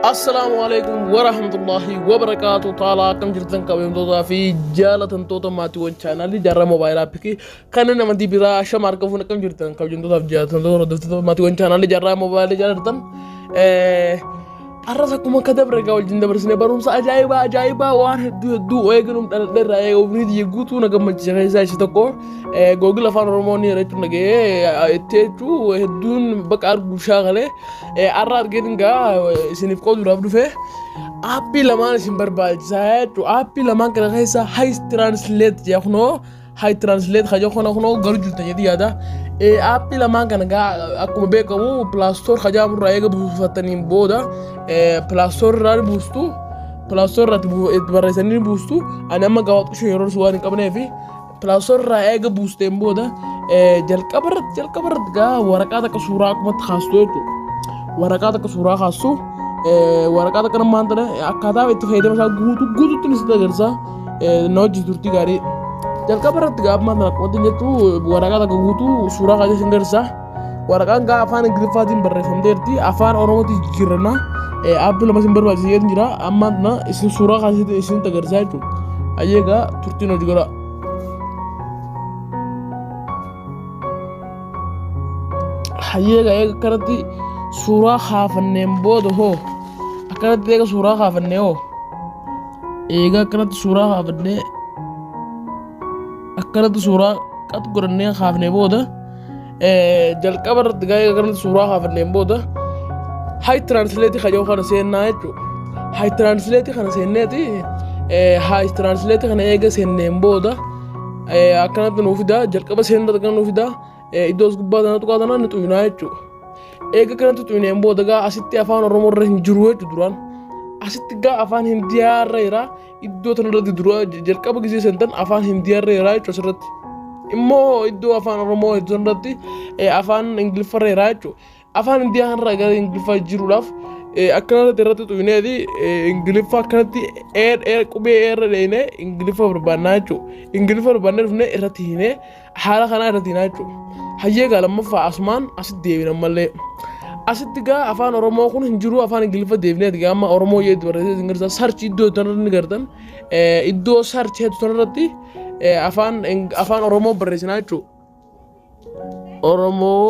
السلام عليكم ورحمة الله وبركاته تعالى كم جرتن كم دودا في جالة توتا ماتي وان channel جرا موبايل أبكي كان أنا مدي برا شمار كفون كم جرتن كم جندو في جالة توتا ماتي وان channel جرا موبايل جرتن أرسكم كذا برجع والجند برسني برومس أجايبا وان دو أيقونم ترى أيه وبريد يقطو نقم تجهز زي شتكو جوجل أفان روماني ريتو نجى تيجو هدون بكار بوشاغله أراد جدنجا سنيف كود رابدو فيه أبي لما نسمبر بالجزاء أبي لما كنا خيسا هاي ترانسليت يخنو هاي ترانسليت خجوا خنو غرجو تجدي هذا أبي لما كنا أكو بيكمو بلاستور خجوا مرأيك بفتنين بودا بلاستور رار بوستو بلاستور رات بريسانين بوستو أنا ما قاعد شو يرور سواني كمان في بلاستور رأيك بوستين بودا جل كبرت جا ورقة كسورة كم تخاصو ورقة كسورة خاصو ورقة كنا ما عندنا أكادا بتفيد مثلا غوتو تنسى تجرسا نوجي ترتي غاري جل كبرت جا ما عندنا كم تنجتو ورقة غوتو سورة خاصة سنجرسا ورقة جا أفان غريفاتين بريفهم ديرتي أفان أروماتي كيرنا أبل لما سنبر بازيات نجرا أما عندنا اسم سورة خاصة اسم تجرسا جو أيها ترتي نوجي حيجا كرتي سورة خافنين بود هو أكرت ديك سورة خافنين هو إيجا كرت سورة خافنين أكرت سورة كات قرنين خافنين بود جل كبر دقايق كرت سورة خافنين بود هاي ترانسليتي خجوا خنا سيننا يجو هاي ترانسليتي خنا سينناتي هاي ترانسليتي خنا إيجا سينين بود أكرت نوفيدا جل كبر سيننا تكنا نوفيدا إدوس قبادنا تقادنا نتوينا يجو إيجا كانت تتوينين بودغا أسيتي أفان oromoo irra hin jiru jechu duraan asitti gaa afaan hindiyaa irra jira iddoo tanarratti dura jalqaba gisee santan afaan hindiyaa irra jira jechu asirratti immoo iddoo afaan oromoo hedduu sanarratti afaan ingiliffa irra jira jechu afaan hindiyaa kanarra gara ingiliffa jiruudhaaf akkanatti irratti tuwineeti ingiliffa akkanatti qubee irra deene ingiliffa barbaannaa jechu ingiliffa barbaannee dhufnee irratti hinee haala kanaa irratti hinaa jechu hayyeegaa lammaffaa asumaan asitti deebina malee asitti gaa afaan oromoo kun hin jiru afaan ingiliffa deebineeti gaa amma oromoo yeetti barreessee ingiliffa sarchi iddoo tanarratti ni gartan iddoo sarchi hedduu tanarratti afaan oromoo barreessinaa jechu oromoo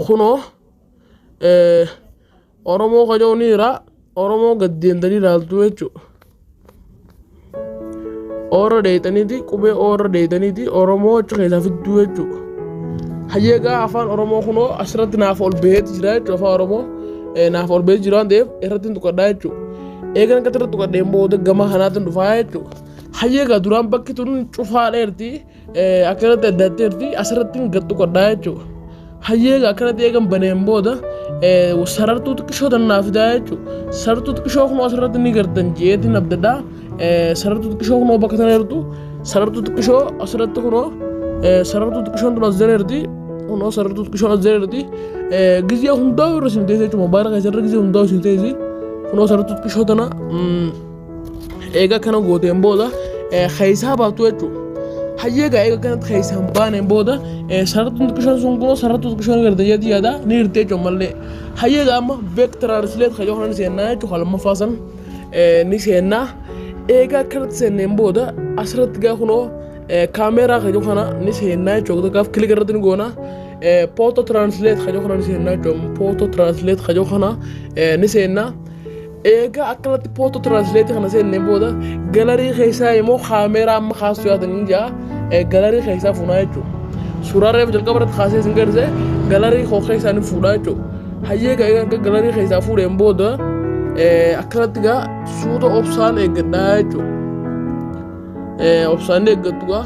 kunoo oromoo kajooni jira oromoo gaddeentanii ilaaltu jechu ora deetaniiti qubee ora deetaniiti oromoo achi keessaa fidduu jechu hayyeegaa afaan oromoo kunoo asirratti naaf ol baheeti jira jechu afaan oromoo naaf ol baheeti jira waan ta'eef irratti tuqadhaa jechu eegan akka irratti tuqadheen booda gama kanaatiin dhufaa jechu hayyeegaa duraan bakki tun cufaadheerti akka irratti addaatteerti asirratti gad tuqadhaa jechu hayyeegaa akkanatti eegan baneen booda sarartuu xiqqishoo tannaaf fidaa jechu sarartuu xiqqishoo kunoo asirratti ni gartan jeetiin abdadhaa sarartuu xiqqishoo kunoo bakka tana jirtu sarartuu xiqqishoo asirratti kunoo sarartuu xiqqishoon tun as jireerti kunoo sarartuu xiqqishoon as jireerti gizee hundaa'u irra sin teessee jechuudha mobaayila keessarra gizee hundaa'u sin teessi kunoo sarartuu xiqqishoo tana eega kana gooteen booda keessaa baatu jechuudha hayyeegaa eega kanatti keessaan baaneen booda sarartuu xiqqishoon sun kunoo sarartuu xiqqishoon gartee jedhii yaada ni hirtee jechuudha malee hayyeegaa amma beek tiraansileet kajoo kana ni seennaa jechuudha lammaffaa san ni seennaa eegaa kanatti seenneen booda asirratti gaa kunoo kaameeraa kajoo kana ni seennaa jechuudha gaaf kilika irratti ni goona photo translate kajoo kana ni seennaa jechuudha photo translate kajoo kana ni seennaa eegaa akkanatti photo translate kana seenneen booda galarii keessaa immoo kaameeraa amma kaasuu yaadanii jaa galarii keessaa fuunaa jechuudha suuraa reef jalqaba irratti kaasee sin garse galarii keessaa ni fuudhaa jechuudha hayyeegaa eegaa galarii keessaa fuudheen booda akkanatti gaa suuta obsaan eeggadhaa jechuudha obsaan eeggattu gaa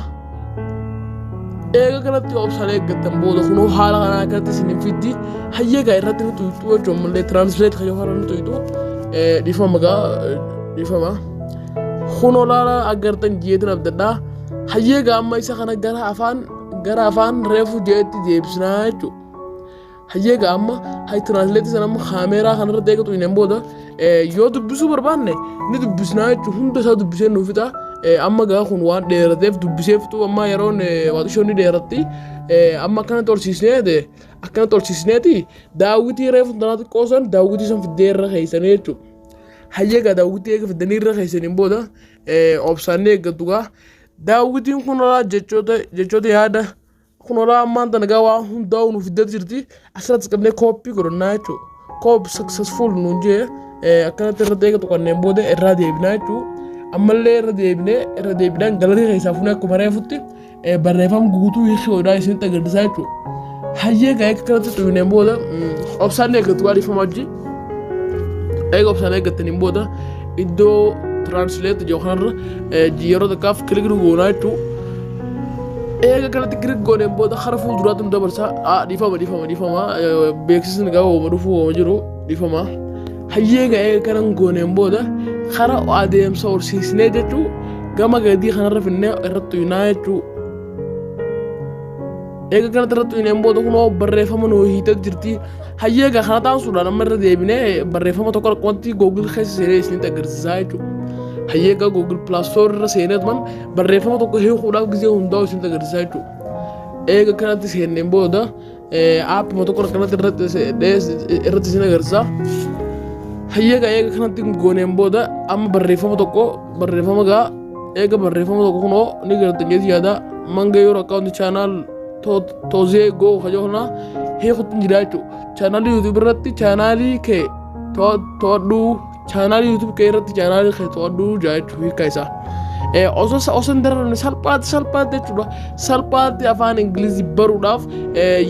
eega kanatti obsaan eeggattan booda kunoo haala kanaa akkanatti isin fiddi hayyeegaa irratti ni tuyxu jechuudha malee tiraansileet kajoo kana ni tuyxu dhiifama gaa dhiifama kunoo laala agartan jeetin abdadhaa hayyeegaa amma isa kana gara afaan reefu jeetti deebisnaa jechuudha hayyeegaa amma hay tiraansileetii sana amma kaameeraa kanarratti eegatu hin booda yoo dubbisuu barbaanne ni dubbisnaa jechuudha hunda isaa dubbisee nuuf fixa amma gaa kun waan dheerateef dubbiseeftu amma yeroon waaqayyoon ni dheeratti amma kana torsiisnee akkana tolchisneeti daawwitii reefu tanaatti qoosan daawwitii san fiddee irra keessanii jechuudha. Hayyeegaa daawwitii eega fiddanii irra keessaniin booda obsaanii eeggatugaa daawwitiin kunolaa jechoota yaada kunolaa ammaan tana gaa waa hundaa'u nu fiddatu jirti asirratti qabnee kooppii godhannaa jechuudha. Koop successful nuun jee akkanatti irratti eegatu kanneen booda irraa deebinaa jechuudha. Ammallee irra deebinaan galatii keessaa fuunee akkuma reefutti barreeffama guutuu hiikiidhaa isinitti agarsiisaa jechuudha. Hayyeegaa eega kanatti xumureen booda obsaan eeggatu waadhiifama wajji. Eega obsaan eeggataniin booda iddoo translate jedhu kanarra yeroo takkaaf kilik goonaa jechuudha. Eega kanatti kilik gooneen booda hara fuulduraatti nu dabarsaa dhiifama beeksisni gaafa ooma dhufuu ooma jiru dhiifama. Hayyeegaa eega kanan gooneen booda hara adeemsa horsiisnee jechuudha. Gama gadii kanarra finnee irratti uyinaa jechuudha. Eega kanatti irratti uyineen booda kunoo barreeffama nuu hiitee jirti. Hayyeegaa kana taasisuudhaan amma irra deebinee barreeffama tokko rakkoonti Google keessa seenee isinitti agarsiisaa jechuudha. Hayyeegaa Google Play Store irra seenee tuman barreeffama tokko hiikuudhaaf gisee hundaa'u isinitti agarsiisaa jechuudha. Eega kanatti seenneen booda aappima tokko kanatti irratti isin agarsiisaa. Hayyeegaa eega kanatti gooneen booda amma barreeffama gaa eega barreeffama tokko kunoo ni gartan jeeti yaada manga yoo akkaawunti chaanaal toozee goo kajoona hiikutti jira jechuudha. Chaanaalii YouTube irratti chaanaalii kee to'adhuu chaanaalii YouTube kee irratti chaanaalii kee to'adhuu jira jechuudha hiika isaa. Osoo hin dararne salphaatti jechuudha. Salphaatti afaan Ingilizii baruudhaaf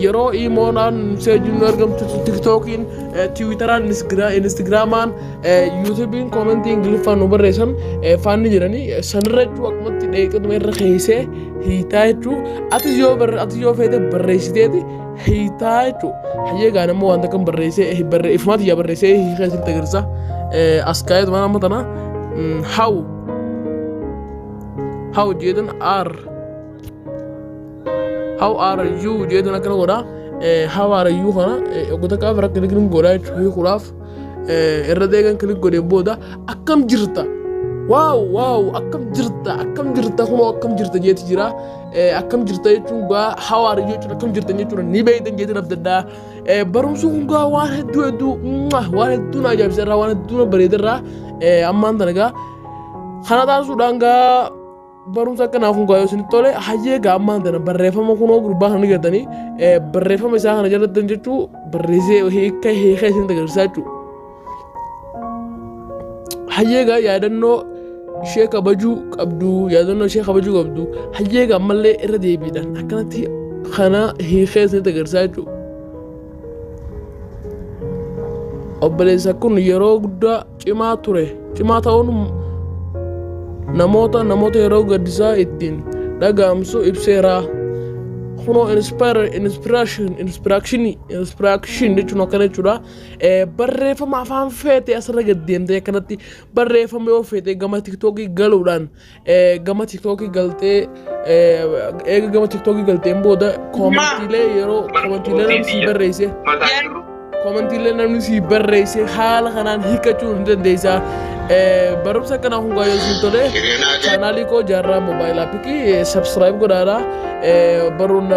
yeroo iimoonaan meeseejiin nu argamtu tiktookiin tiwiitaraan instagraamaan yuutuubiin koomentii ingiliffaan nu barreessan faanni jiranii sanirra jechuudha akkumatti dheeqatuma irra keessee hiitaa jechuudha. Ati yoo feete barreessiteeti hiitaa jechuudha. Hayyeegaan immoo wanta kan barreessee ifumaatti yaa barreessee hiika isinitti agarsiisa. As kaa'eetuma amma tana how jedhan how are you jedhan akkana godha. How are you kana oggota kaaf rakka kilik godha jechuudha hiikuudhaaf irra deegan kilik godhee booda akkam jirta waaw akkam jirta kunoo akkam jirta jeeti jira. Akkam jirta jechuun gaa how are you jechuun akkam jirta jechuudha ni beeytan jeetiin abdaddaa. Barumsi kun gaa waan hedduu na ajaa'ibsiisaa waan hedduu na bareedarraa ammaan tana gaa kana taasisuudhaan gaa barumsa akkanaaf kun gaa yoo isinitti tole hayyeegaa ammaan tana barreeffama kunoo gurbaa kana ni gartanii barreeffama isaa kana jalatti jechuu barreessee hiika isinitti agarsiisaa jechuudha. Hayyeegaa yaadannoo ishee kabajuu qabdu hayyeegaa ammallee irra deebiidhaan akkanatti kana hiika isinitti agarsiisaa jechuudha. Obboleessa kun yeroo guddaa cimaa ta'uun namoota yeroo gaddisaa ittiin dhagaamsu ibseera. Kunoo inspiration jechuun akkana jechuudha. Barreeffama afaan feete asirra gaddeemtee akkanatti barreeffama yoo feete gama tiktookii galuudhaan gama tiktookii galtee eega gama tiktookii galteen booda koomentiilee namni sii barreesse haala kanaan hiikachuu ni dandeessa. Barumsa kana hundaa yoo isin tole chaanaalii koo jaarraa moobaayil aappikii sabskiraayib godhaadha. Baruun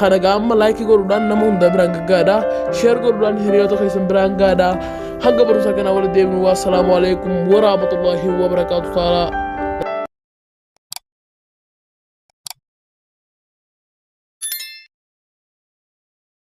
kana gaama laayikii godhuudhaan nama hunda biraan gaggaadha. Sheer godhuudhaan hiriyoota keessan biraan gaadha. Hanga barumsa kana walitti deebinu wassalaamu alaikum warahmatullahi wabarakaatu taala.